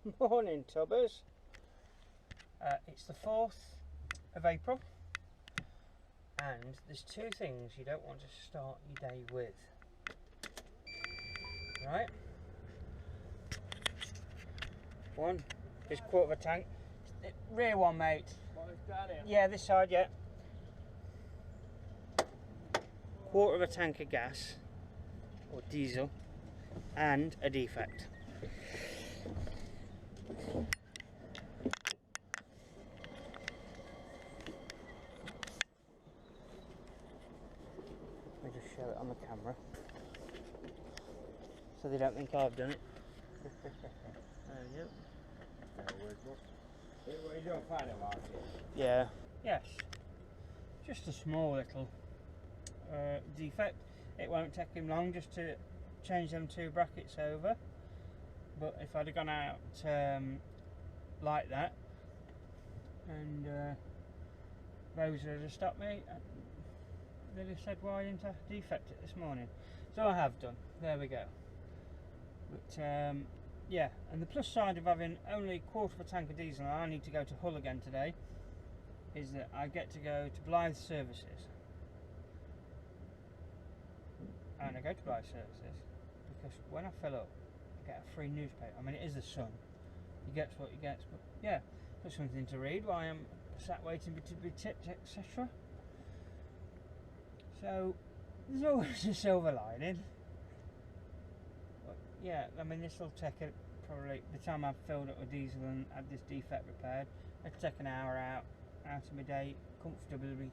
Morning, Tubbers. It's the 4th of April, and there's two things you don't want to start your day with. Right? One is quarter of a tank. Rear one, mate. Yeah, this side, yeah. Quarter of a tank of gas, or diesel, and a defect. Let me just show it on the camera so they don't think I've done it. There we go. Yeah. Yes. Just a small little defect. It won't take him long just to change them two brackets over. But if I'd have gone out like that, and those would have stopped me, they'd have said, why didn't I defect it this morning? So I have done. There we go. But yeah, and the plus side of having only a quarter of a tank of diesel, and I need to go to Hull again today, is that I get to go to Blythe Services. And I go to Blythe Services because when I fill up, I get a free newspaper. I mean, it is the Sun. He gets what he gets, but yeah, got something to read while I'm sat waiting to be tipped, etc. So there's always a silver lining. But yeah, I mean, this will take probably, by the time I've filled up with diesel and had this defect repaired, it'll take an hour out of my day comfortably.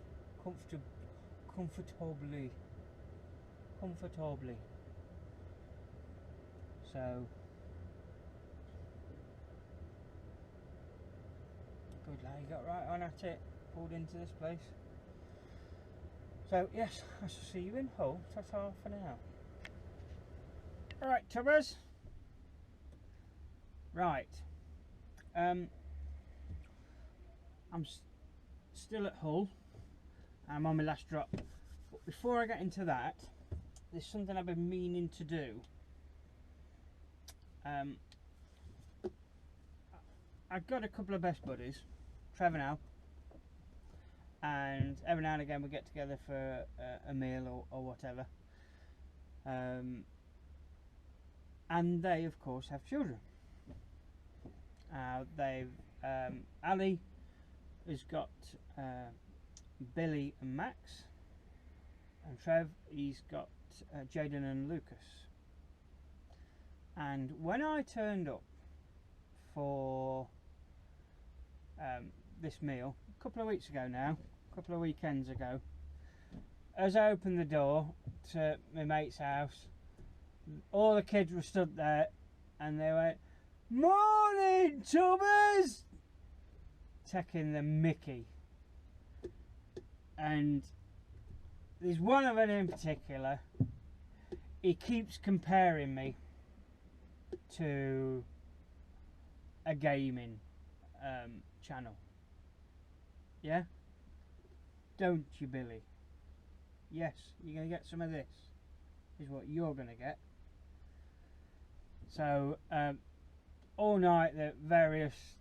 So good lad, you got right on at it, pulled into this place. So yes, I shall see you in Hull. Ta-ta for now. Alright, Tubbers. Right. I'm still at Hull. I'm on my last drop. But before I get into that, there's something I've been meaning to do. I've got a couple of best buddies, Trevor now, and every now and again we get together for a meal or whatever. And they, of course, have children. Ali has got Billy and Max, and Trev, he's got Jaden and Lucas. And when I turned up for this meal a couple of weeks ago now, a couple of weekends ago, as I opened the door to my mate's house, all the kids were stood there and they went, "Morning, Tubbers!" taking the mickey. And there's one of them in particular, he keeps comparing me to a gaming channel. Yeah? Don't you, Billy? Yes, you're going to get some of this, is what you're going to get. So all night the various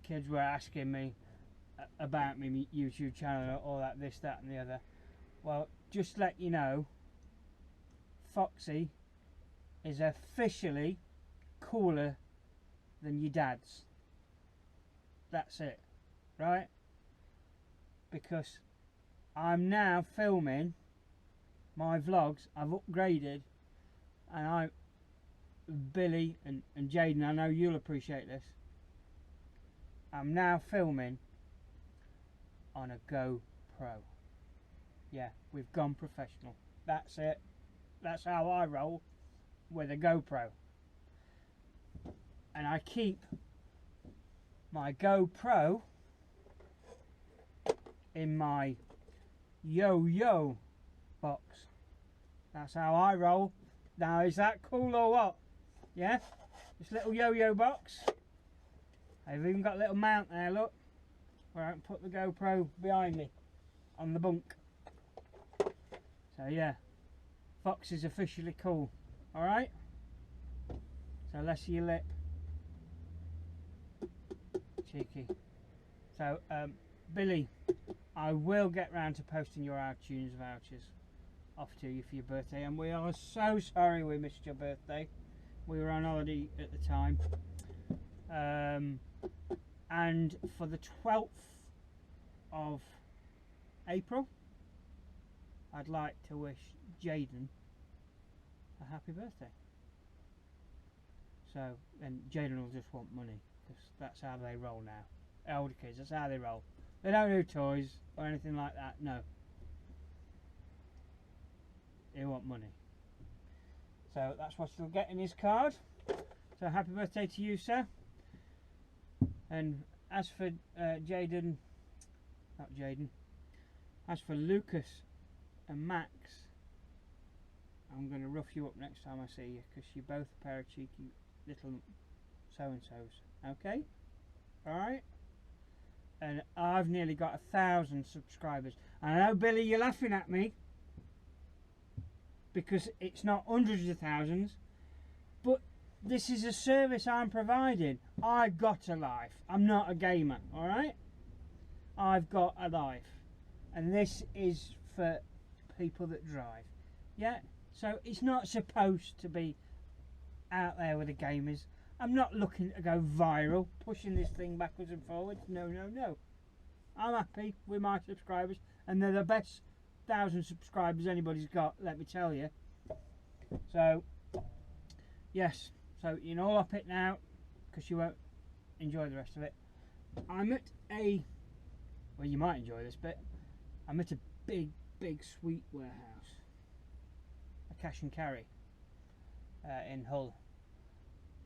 kids were asking me about my YouTube channel, all that, this, that and the other. Well, just to let you know, Foxy is officially cooler than your dad's. That's it, right? Because I'm now filming my vlogs. I've upgraded, and Billy and Jaden, I know you'll appreciate this, I'm now filming on a GoPro. Yeah, we've gone professional. That's it. That's how I roll, with a GoPro. And I keep my GoPro in my yo-yo box. That's how I roll. Now, is that cool or what? Yeah? This little yo-yo box. I've even got a little mount there, look, where I can put the GoPro behind me on the bunk. So yeah, Fox is officially cool. Alright? So less of your lip. cheeky. So, Billy, I will get round to posting your iTunes vouchers off to you for your birthday, and we are so sorry we missed your birthday. We were on holiday at the time. And for the 12th of April, I'd like to wish Jaden a happy birthday. So, and Jaden will just want money, because that's how they roll now. Older kids, that's how they roll. They don't do toys or anything like that, no. They want money. So that's what he'll get in his card. So happy birthday to you, sir. And as for Jaden, not Jaden, as for Lucas and Max, I'm going to rough you up next time I see you, because you're both a pair of cheeky little so-and-sos. Okay? Alright? And I've nearly got 1,000 subscribers. And I know, Billy, you're laughing at me, because it's not hundreds of thousands, but this is a service I'm providing. I've got a life. I'm not a gamer, alright? I've got a life. And this is for people that drive. Yeah? So it's not supposed to be out there with the gamers. I'm not looking to go viral, pushing this thing backwards and forwards. No, no, no. I'm happy with my subscribers, and they're the best 1,000 subscribers anybody's got, let me tell you. So, yes. So you know, up it now, because you won't enjoy the rest of it. I'm at a, well, you might enjoy this bit. I'm at a big sweet warehouse, a cash and carry in Hull,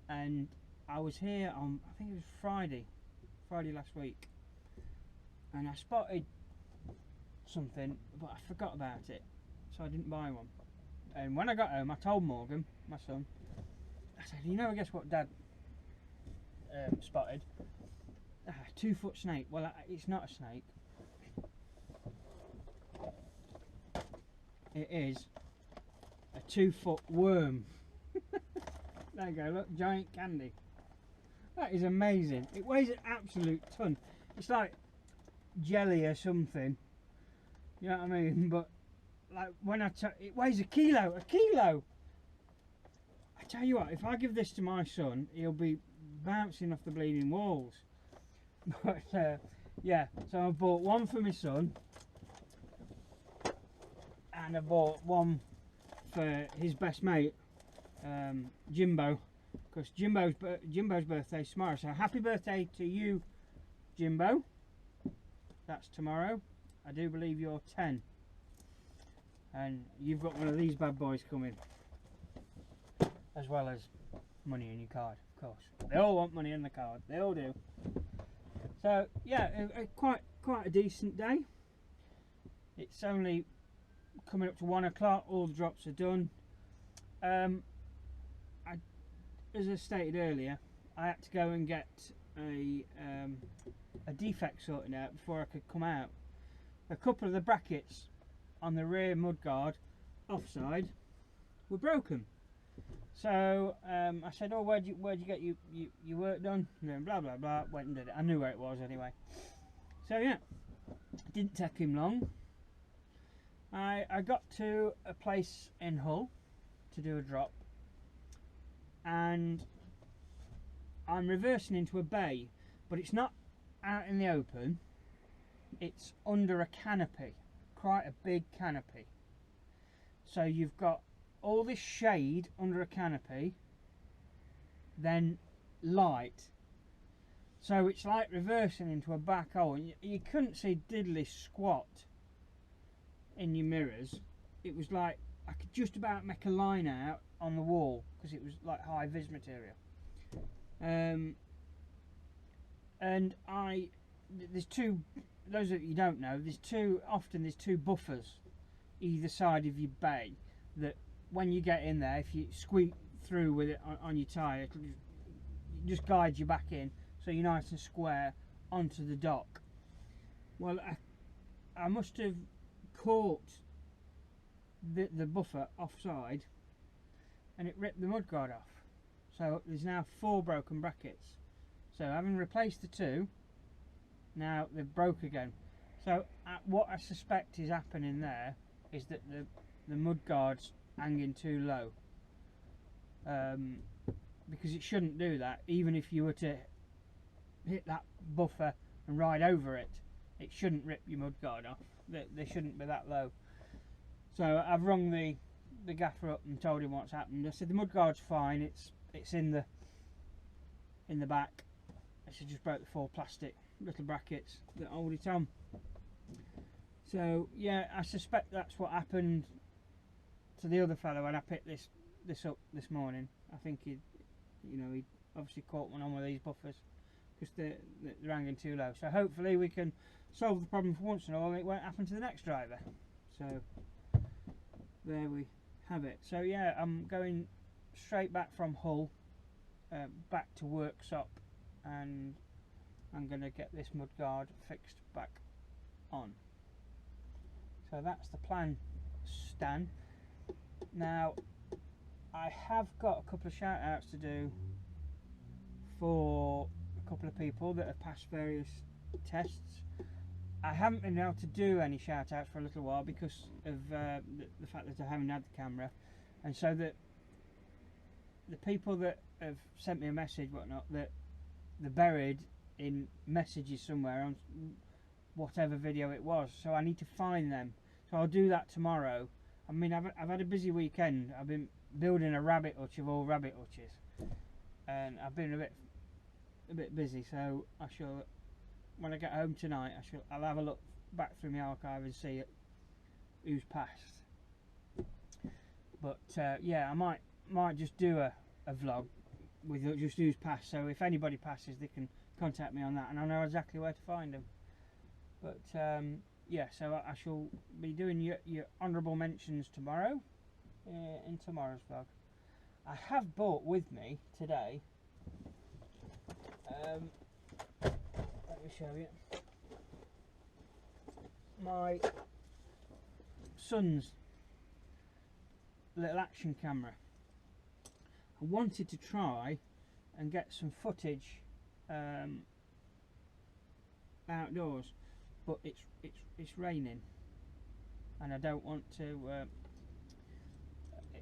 and I was here on, I think it was Friday last week, and I spotted something, but I forgot about it, so I didn't buy one. And when I got home, I told Morgan, my son, I said, you know, guess what Dad spotted? A 2-foot snake. Well, it's not a snake. It is a 2-foot worm. There you go, look, giant candy. That is amazing. It weighs an absolute ton. It's like jelly or something. You know what I mean? But like when it weighs a kilo. I tell you what, if I give this to my son, he'll be bouncing off the bleeding walls. But yeah, so I bought one for my son, and I bought one for his best mate, Jimbo, because Jimbo's birthday's tomorrow. So happy birthday to you, Jimbo. That's tomorrow. I do believe you're 10, and you've got one of these bad boys coming, as well as money in your card, of course. They all want money in the card, they all do. So yeah, quite a decent day. It's only coming up to 1 o'clock. All the drops are done. As I stated earlier, I had to go and get a defect sorted out before I could come out. A couple of the brackets on the rear mudguard offside were broken. So I said, oh, where'd you get your work done? And then blah blah blah, went and did it. I knew where it was anyway. So yeah, it didn't take him long. I got to a place in Hull to do a drop, and I'm reversing into a bay, but it's not out in the open, it's under a canopy, quite a big canopy. So you've got all this shade under a canopy, then light. So it's like reversing into a back hole. You couldn't see diddly squat in your mirrors. It was like I could just about make a line out on the wall because it was like high vis material. And there's two, those that you don't know, there's two buffers either side of your bay that when you get in there, if you squeak through with it on your tyre, it'll just guide you back in so you're nice and square onto the dock. Well, I must have caught the buffer offside and it ripped the mudguard off. So there's now 4 broken brackets So having replaced the two, now they've broke again. So what I suspect is happening there is that the mudguard's hanging too low, because it shouldn't do that. Even if you were to hit that buffer and ride over it, it shouldn't rip your mudguard off. They shouldn't be that low. So I've rung the gaffer up and told him what's happened. I said the mudguard's fine. It's in the back. I said just broke the 4 plastic little brackets that hold it on. So yeah, I suspect that's what happened to the other fellow when I picked this up this morning. I think he obviously caught one on one of these buffers because they're hanging too low. So hopefully we can solve the problem for once and all, and it won't happen to the next driver. So there we have it. So yeah, I'm going straight back from Hull, back to workshop, and I'm going to get this mudguard fixed back on. So that's the plan, Stan. Now I have got a couple of shout outs to do for a couple of people that have passed various tests. I haven't been able to do any shout outs for a little while because of the fact that I haven't had the camera, and so that the people that have sent me a message whatnot, that they're buried in messages somewhere on whatever video it was, so I need to find them. So I'll do that tomorrow. I mean, I've had a busy weekend. I've been building a rabbit hutch of all rabbit hutches, and I've been a bit busy. So I shall, when I get home tonight, I'll have a look back through my archive and see who's passed. But yeah, I might just do a vlog with just who's passed. So if anybody passes, they can contact me on that, and I know exactly where to find them. But yeah, so I shall be doing your honourable mentions tomorrow in tomorrow's vlog. I have bought with me today, let me show you, my son's little action camera. I wanted to try and get some footage outdoors, but it's raining, and I don't want to.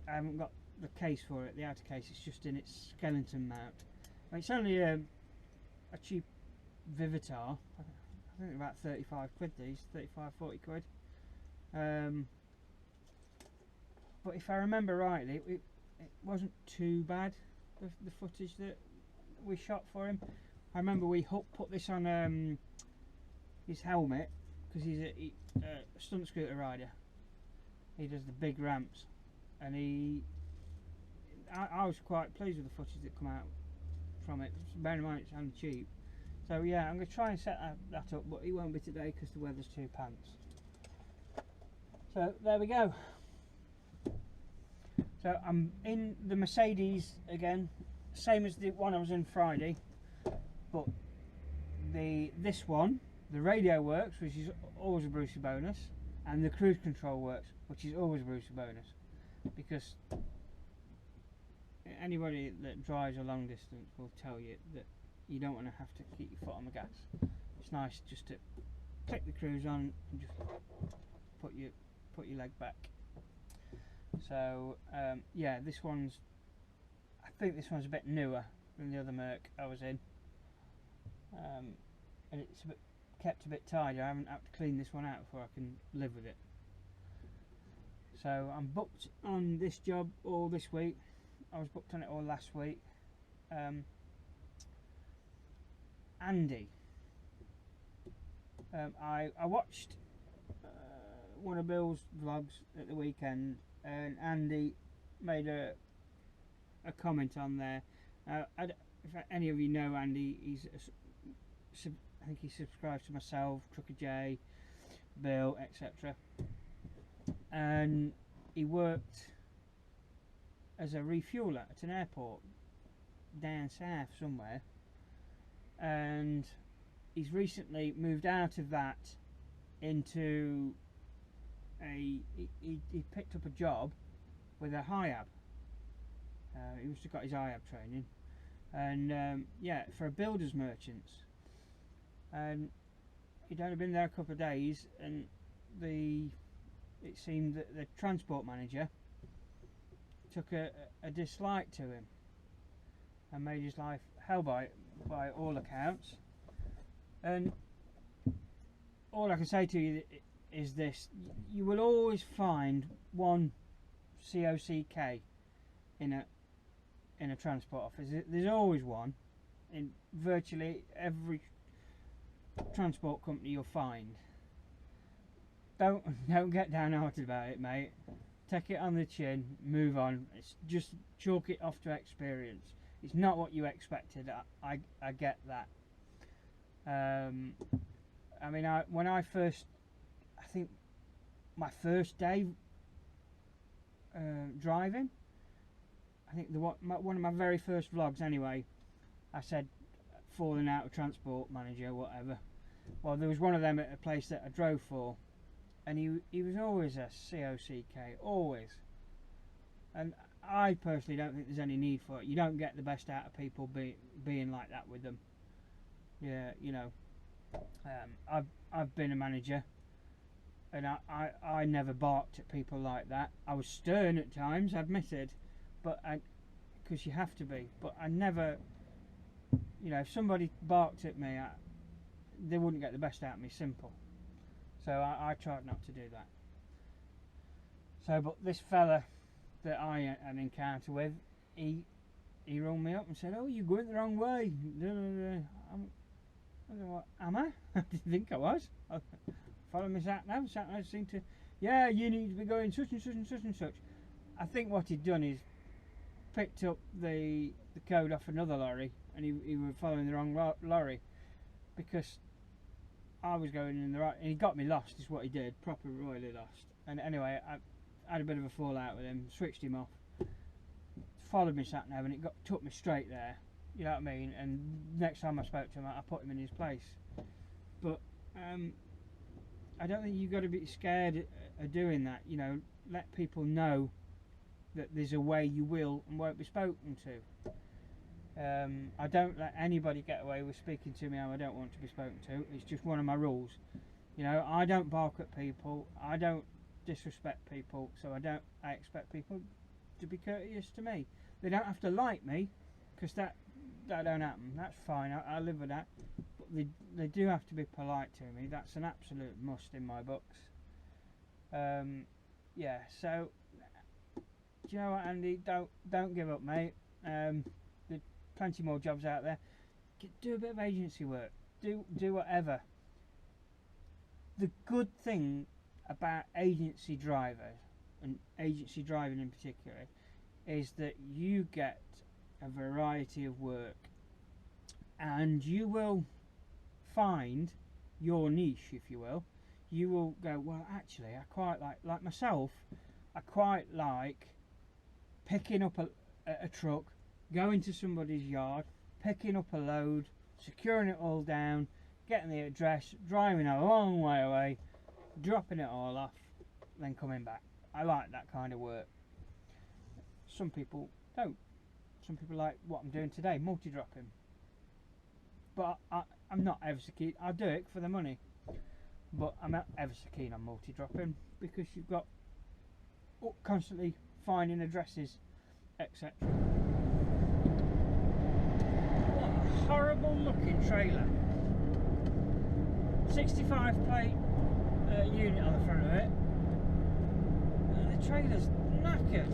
I haven't got the case for it, the outer case. It's just in its skeleton mount. I mean, it's only a cheap Vivitar. I think about 35 quid. These 35-40 quid. But if I remember rightly, it wasn't too bad. The footage that we shot for him. I remember we put this on his helmet because he's a stunt scooter rider. He does the big ramps, and I was quite pleased with the footage that come out from it. Bearing in mind it's only cheap. So yeah, I'm going to try and set that up, but it won't be today because the weather's too pants. So there we go. So I'm in the Mercedes again, same as the one I was in Friday, but this one, the radio works, which is always a Brucey bonus, and the cruise control works, which is always a Brucey bonus, because anybody that drives a long distance will tell you that you don't want to have to keep your foot on the gas. It's nice just to click the cruise on and just put your leg back. So yeah, I think this one's a bit newer than the other Merc I was in, and it's kept a bit tidy. I haven't had to clean this one out before I can live with it. So I'm booked on this job all this week. I was booked on it all last week. Andy, I watched one of Bill's vlogs at the weekend, and Andy made a comment on there. If any of you know Andy, I think he subscribes to myself, Trucker J, Bill, etc. And he worked as a refueler at an airport down south somewhere, and he's recently moved out of that into he picked up a job with a HIAB. He must have got his HIAB training, and yeah, for a builder's merchants. And he'd only been there a couple of days, and it seemed that the transport manager took a dislike to him and made his life hell by all accounts. And all I can say to you is this: you will always find one COCK in a transport office. There's always one in virtually every transport company you'll find. Don't get downhearted about it, mate. Take it on the chin, move on. It's just chalk it off to experience. It's not what you expected. I get that. I mean, when I think my first day driving, I think one of my very first vlogs anyway, I said falling out with transport manager, whatever. Well, there was one of them at a place that I drove for, and he was always a COCK, always. And I personally don't think there's any need for it. You don't get the best out of people being like that with them. Yeah, you know, I've been a manager, and I never barked at people like that. I was stern at times, admitted, but because you have to be. But I never, you know, if somebody barked at me, they wouldn't get the best out of me. Simple. So I tried not to do that. So, but this fella that I had an encounter with, he rung me up and said, "Oh, you're going the wrong way." Am I? I didn't think I was. Follow me sat nav. Sat nav seemed to, yeah, you need to be going such and such and such and such. I think what he'd done is picked up the code off another lorry, and he was following the wrong lorry, because I was going in the right, and he got me lost is what he did, proper royally lost. And anyway, I had a bit of a fallout with him, switched him off, followed me sat nav, and it took me straight there, you know what I mean. And next time I spoke to him, I put him in his place. But I don't think you've got to be scared of doing that. You know, let people know that there's a way you will and won't be spoken to. I don't let anybody get away with speaking to me how I don't want to be spoken to. It's just one of my rules. You know, I don't bark at people, I don't disrespect people, so I expect people to be courteous to me. They don't have to like me, because that don't happen. That's fine, I live with that. But they do have to be polite to me. That's an absolute must in my books. Yeah, so do you know what, Andy? Don't give up, mate. There's plenty more jobs out there. Do a bit of agency work. Do whatever. The good thing about agency drivers, and agency driving in particular, is that you get a variety of work, and you will find your niche, if you will. You will go, well, actually, I quite like myself, I quite like picking up a truck, going to somebody's yard, picking up a load, securing it all down, getting the address, driving a long way away, dropping it all off, then coming back. I like that kind of work. Some people don't. Some people like what I'm doing today, multi-dropping. But I'm not ever so keen. I'll do it for the money, but I'm not ever so keen on multi-dropping, because you've got constantly finding addresses, etc. What a horrible looking trailer. 65 plate unit on the front of it. And the trailer's knackered,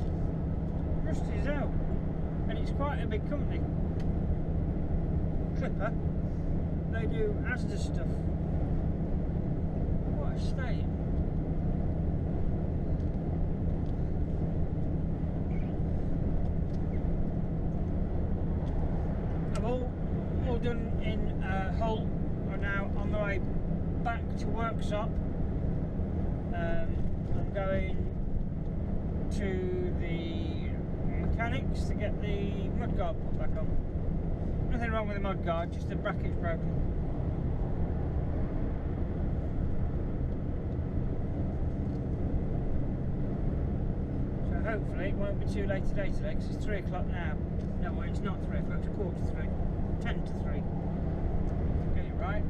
rusty as hell, and it's quite a big company. Clipper. They do Asda stuff. What a state. I've all done in Hull, are now on the way back to workshop. I'm going to the mechanics to get the mudguard put back on. Nothing wrong with the mudguard, just the bracket's broken. So hopefully it won't be too late today because it's 3 o'clock now. No, well, it's not 3 o'clock, it's 2:45. 10 to 3. Get it right.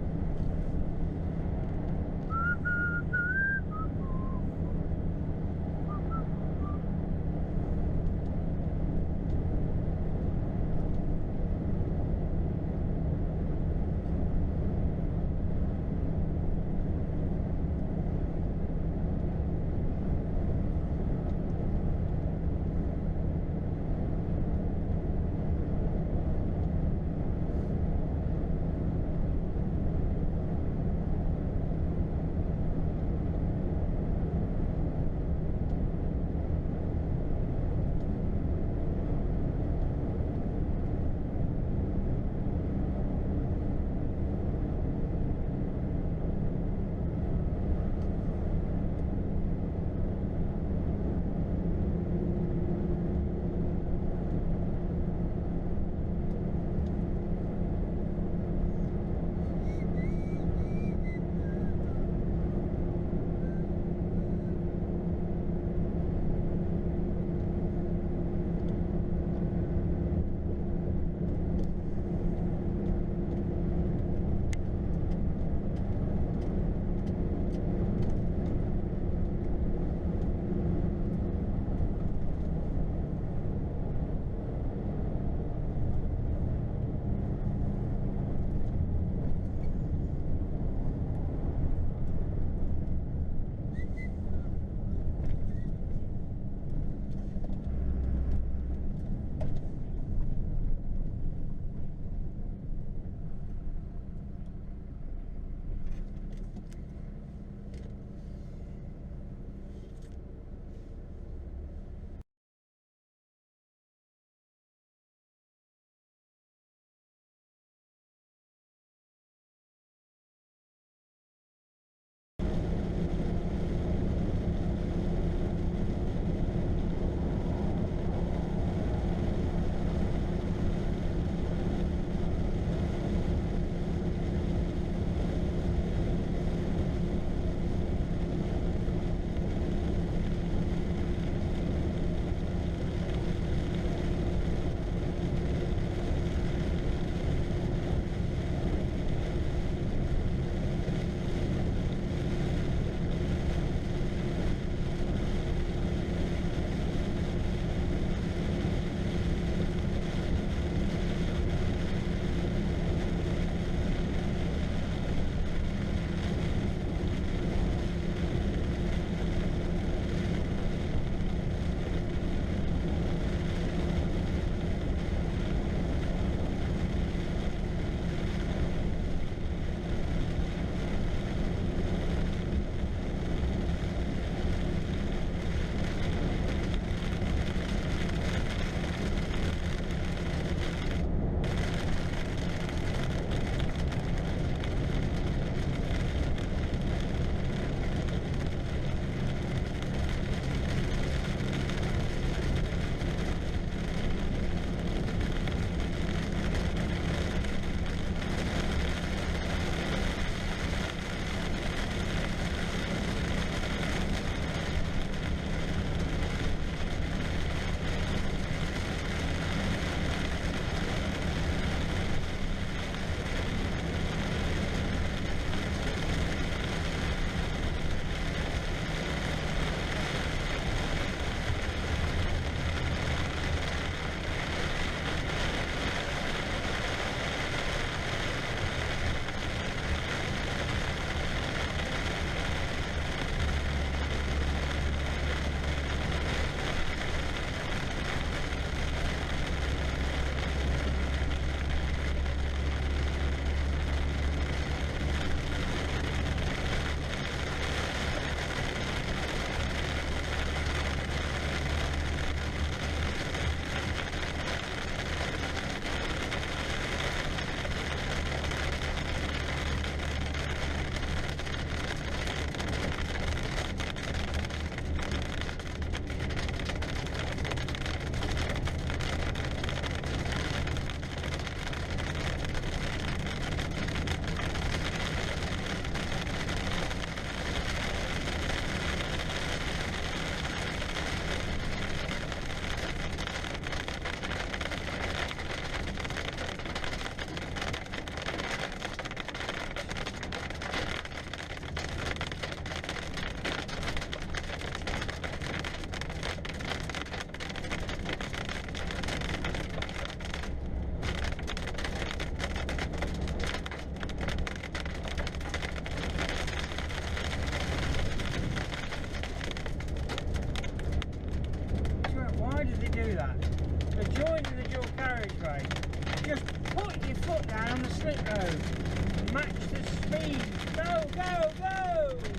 foot down on the slip road. Match the speed. Go, go, go!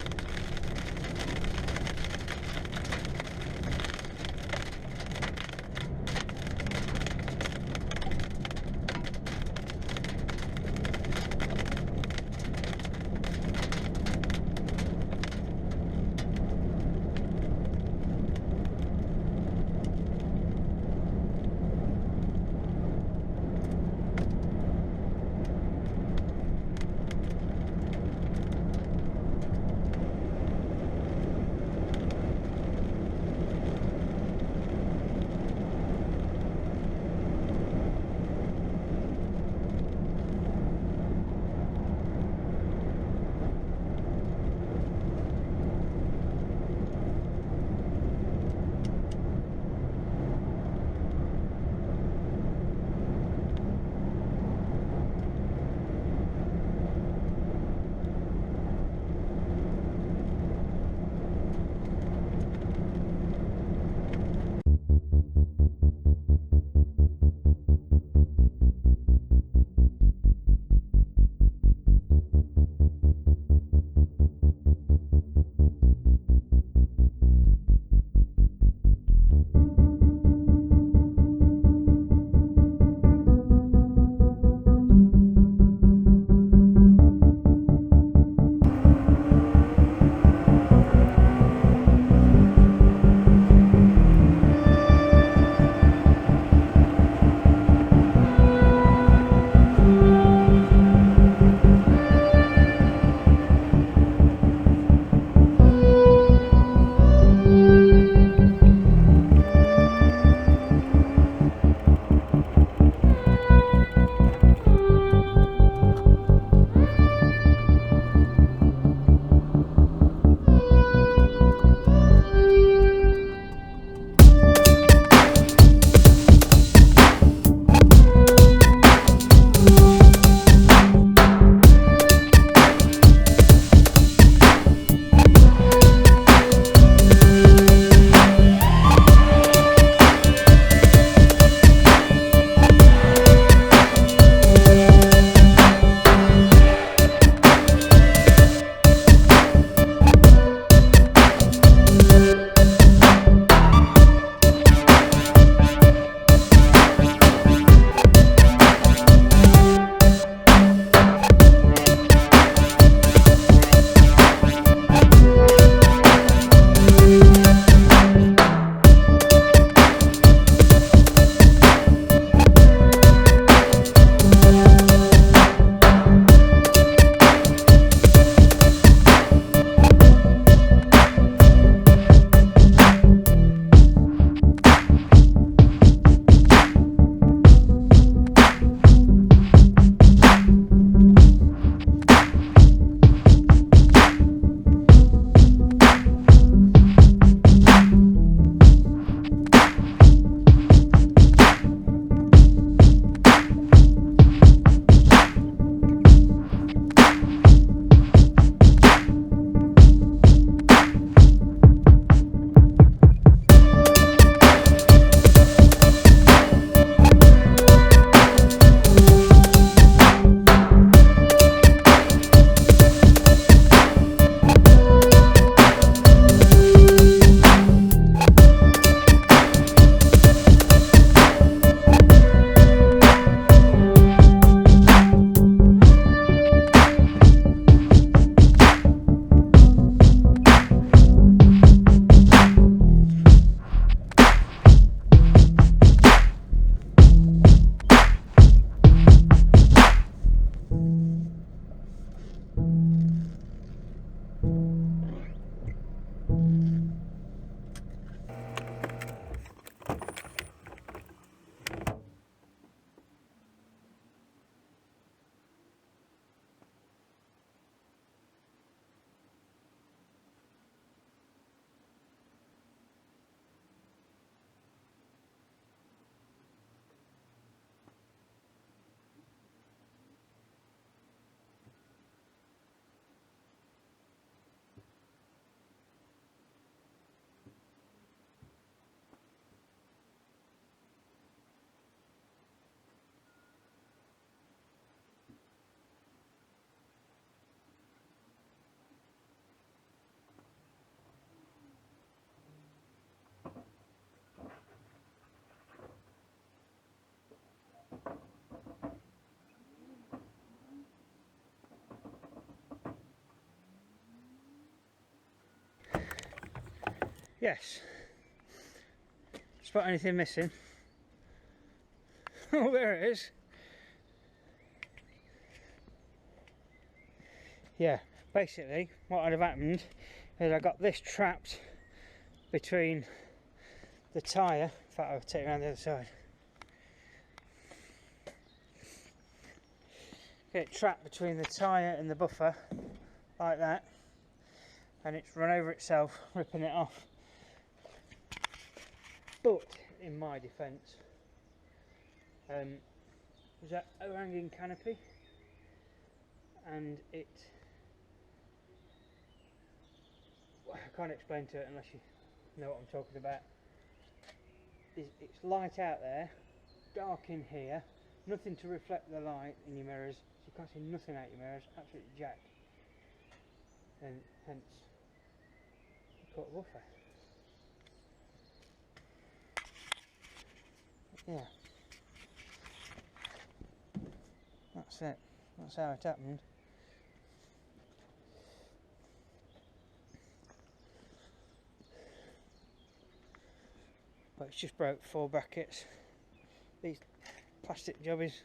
Yes. Spot anything missing? Oh, there it is. Yeah, basically what would have happened is I got this trapped between the tyre. In fact, I'll take it around the other side. Get it trapped between the tyre and the buffer like that, and it's run over itself, ripping it off. But in my defence, there's that overhanging canopy, and it, well, I can't explain to it unless you know what I'm talking about. It's light out there, dark in here, nothing to reflect the light in your mirrors, so you can't see nothing out your mirrors, absolutely jack, and hence you put a buffer. Yeah, that's it, that's how it happened. But it's just broke 4 brackets. These plastic jobbies